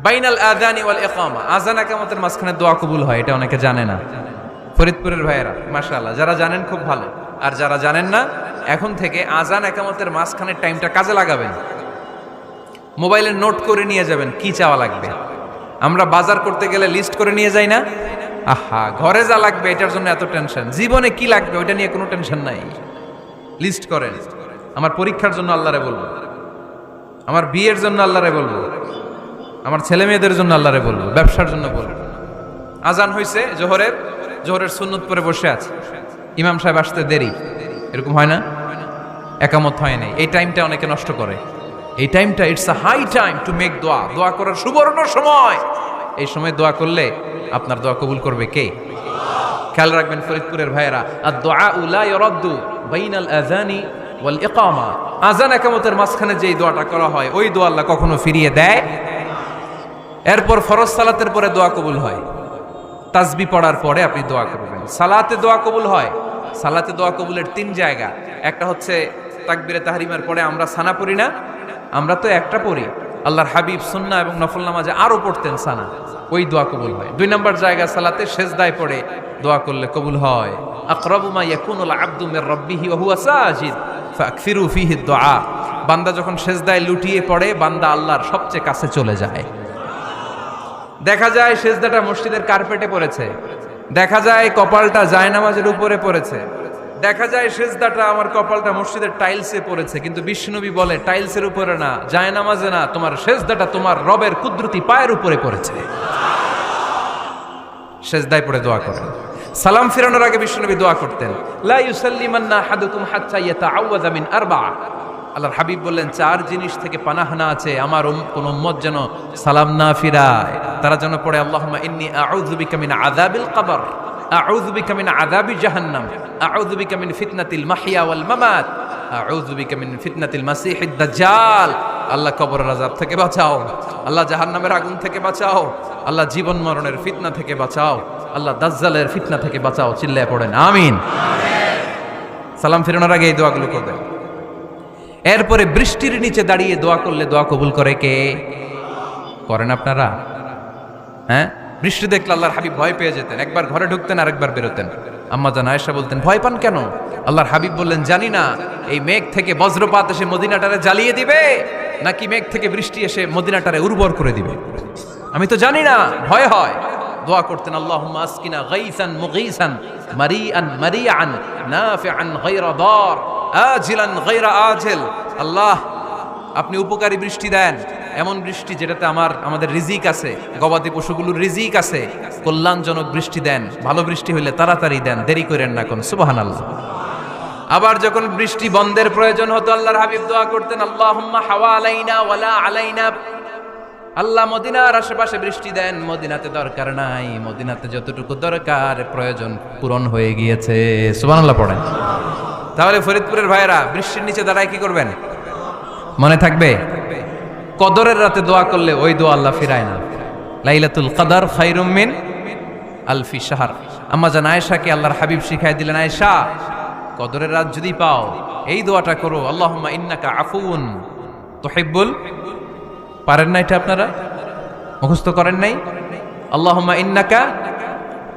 বাইনাল আযানি ওয়াল ইকামা, আযান ইকামতের মাঝখানে দোয়া কবুল হয়, এটা অনেকে জানে না। ফরিদপুরের ভাইয়েরা মাশাআল্লাহ, যারা জানেন খুব ভালো, আর যারা জানেন না এখন থেকে আযান ইকামতের মাঝখানের টাইমটা কাজে লাগাবেন। মোবাইলে নোট করে নিয়ে যাবেন কি চাওয়া লাগবে। আমরা বাজার করতে গেলে লিস্ট করে নিয়ে যাই না? আহা, ঘরে যা লাগবে এটার জন্য এত টেনশন, জীবনে কি লাগবে ওইটা নিয়ে কোনো টেনশন নাই। লিস্ট করেন। আমার পরীক্ষার জন্য আল্লাহরে বলবো, আমার বিয়ের জন্য আল্লাহরে বলবো, আমার ছেলে মেয়েদের জন্য আল্লাহরে বলবো, ব্যবসার জন্য বলবো। আজান হয়েছে জোহরের সুন্নত পরে বসে আছে, ইমাম সাহেব আসতে দেরি, এরকম হয় না? একামত হয় নাই, এই টাইমটা অনেকে নষ্ট করে। এই টাইমটা it's a high time to make দোয়া, দোয়া করার সুবর্ণ সময়। এই সময় দোয়া করলে আপনার দোয়া কবুল করবে কে? খেয়াল রাখবেন ফরিদপুরের ভাইয়েরা, আর দোয়া লা ইউরাদ্দু বাইনাল আযানি ওয়াল ইকামা, আযান ইকামতের মাঝখানে যেই দোয়াটা করা হয় ওই দোয়া আল্লাহ কখনো ফিরিয়ে দেয়। এরপর ফরজ সালাতের পরে দোয়া কবুল হয়, তাসবিহ পড়ার পরে আপনি দোয়া করবেন। সালাতে দোয়া কবুল হয়, সালাতে দোয়া কবুলের 3 জায়গা। একটা হচ্ছে তাকবীরে তাহরিমার পরে আমরা সানা পড়ি না, আমরা তো একটা পড়ি, আল্লাহর হাবিব সুন্নাহ এবং নফল নামাজে আরো পড়তেন সানা, ওই দোয়া কবুল হয়। 2 নম্বর জায়গা সালাতে সেজদায় পড়ে দোয়া করলে কবুল হয়। আকরাবু মা ইয়াকুনুল আবদু মির রাব্বিহি ওয়া হুয়া সাজিদ ফাকসিরু ফিহি দুআ, বান্দা যখন সেজদায় লুটিয়ে পড়ে বান্দা আল্লাহর সবচেয়ে কাছে চলে যায়। দেখা যায় সেজদাটা মসজিদের কার্পেটে পড়েছে, দেখা যায় কপালটা জায়নামাজের উপরে পড়েছে, দেখা যায় সেজদাটা আমার কপালটা মসজিদের টাইলসে পড়েছে, কিন্তু বিশ্বনবী বলে টাইলসের উপরে না, জায়নামাজে না, তোমার সেজদাটা তোমার রবের কুদরতি পায়ের উপরে পড়েছে। সেজদায় পড়ে দোয়া করেন। সালাম ফিরানোর আগে বিশ্বনবী দোয়া করতেন, লা ইউসাল্লিমান্না আহাদুকুম হাত্তা ইয়াতাআওয়াযা মিন আরবা। আল্লাহর হাবিব বললেন 4 জিনিস থেকে পানাহানা আছে, আমার কোন উম্মত যেন সালাম না ফিরায়। তারা যেন পড়ে আল্লাহুম্মা ইন্নী আউযু বিকা মিন আযাবিল কবর, আউযু বিকা মিন আযাবি জাহান্নাম, আউযু বিকা মিন ফিতনাতিল মাহইয়া ওয়াল মামাত, আউযু বিকা মিন ফিতনাতিল মাসিহিদ দাজ্জাল। আল্লাহ কবরের আযাব থেকে বাঁচাও, আল্লাহ জাহান্নামের আগুন থেকে বাঁচাও, আল্লাহ জীবন মরণের ফিতনা থেকে বাঁচাও, আল্লাহ দাজ্জালের ফিতনা থেকে বাঁচাও। চিল্লায় পড়েন আমিন। সালাম ফিরানোর আগে এই দোয়াগুলো করবেন। এরপরে বৃষ্টির নিচে দাঁড়িয়ে দোয়া করলে দোয়া কবুল করে কে? করেন আপনারা? হ্যাঁ, বৃষ্টি দেখলে আল্লাহর হাবিব ভয় পেয়ে যেতেন, একবার ঘরে ঢুকতেন আরেকবার বেরোতেন। আম্মা জান আয়েশা বলতেন, ভয় পান কেন? আল্লাহর হাবিব বললেন, জানি না এই মেঘ থেকে বজ্রপাত এসে মদিনাটারে জ্বালিয়ে দিবে নাকি মেঘ থেকে বৃষ্টি এসে মদিনাটারে উর্বর করে দিবে, আমি তো জানি না, ভয় হয়। দোয়া করতেন, আল্লাহুম্মা আসকিনা গাইসান মুগীসান মারিআন মারিআন নাফিআন গায়রা দার আজিলান গায়রা আজিল। আল্লাহ, আপনি উপকারী বৃষ্টি দেন, এমন বৃষ্টি যেটাতে আমাদের রিজিক আছে, গবাদি পশুগুলোর রিজিক আছে, কল্যাণজনক বৃষ্টি দেন, ভালো বৃষ্টি হইলে তাড়াতাড়ি দেন, দেরি করেন না কোন। সুবহানাল্লাহ। আবার যখন বৃষ্টি বন্ধের প্রয়োজন হতো আল্লাহর হাবিব দোয়া করতেন, আল্লাহুম্মা হাওয়া আলাইনা ওয়ালা আলাইনা। আল্লাহ মদিনার আশেপাশে বৃষ্টি দেন, মদিনাতে দরকার নাই, মদিনাতে যতটুকু দরকার প্রয়োজন পূরণ হয়ে গিয়েছে। সুবহানাল্লাহ পড়েন। তাহলে ফরিদপুরের ভাইয়েরা বৃষ্টির নিচে দাঁড়ায় কি করবেন? মনে থাকবে কদরের রাতে দোয়া করলে ওই দোয়া আল্লাহ ফিরায় না। লাইলাতুল কদর খায়রুম মিন আলফি শাহর। আম্মা জান আয়েশাকে আল্লাহর হাবিব শিখাই দিলেন, আয়েশা কদরের রাত যদি পাও এই দোয়াটা করো, আল্লাহুম্মা ইন্নাকা আফুউন তুহিব্বুল। পারেন না এটা? আপনারা মুখস্থ করেন নাই? আল্লাহুম্মা ইন্নাকা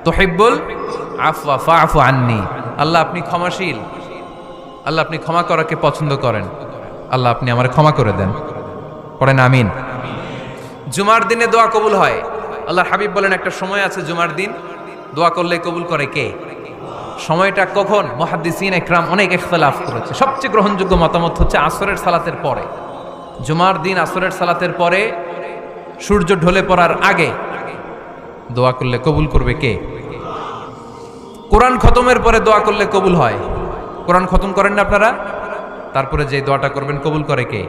তুহিব্বুল আফওয়া ফাআফু আন্নি। আল্লাহ আপনি ক্ষমাশীল, আল্লাহ আপনি ক্ষমা করাকে পছন্দ করেন, আল্লাহ আপনি আমারে ক্ষমা করে দেন। পড়েন আমিন। জুমার দিনে দোয়া কবুল হয়। আল্লাহর হাবিব বলেন একটা সময় আছে জুমার দিন দোয়া করলে কবুল করে কে? সময়টা কখন? মুহাদ্দিসিন ইকরাম অনেক ইখতিলাফ করেছে, সবচেয়ে গ্রহণযোগ্য মতামত হচ্ছে আসরের সালাতের পরে। জুমার দিন আসরের সালাতের পরে সূর্য ঢলে পড়ার আগে দোয়া করলে কবুল করবে কে? কোরআন খতমের পরে দোয়া করলে কবুল হয়। কোরআন খতম করেন না আপনারা? তারপরে যে দোয়াটা করবেন কবুল করে কে?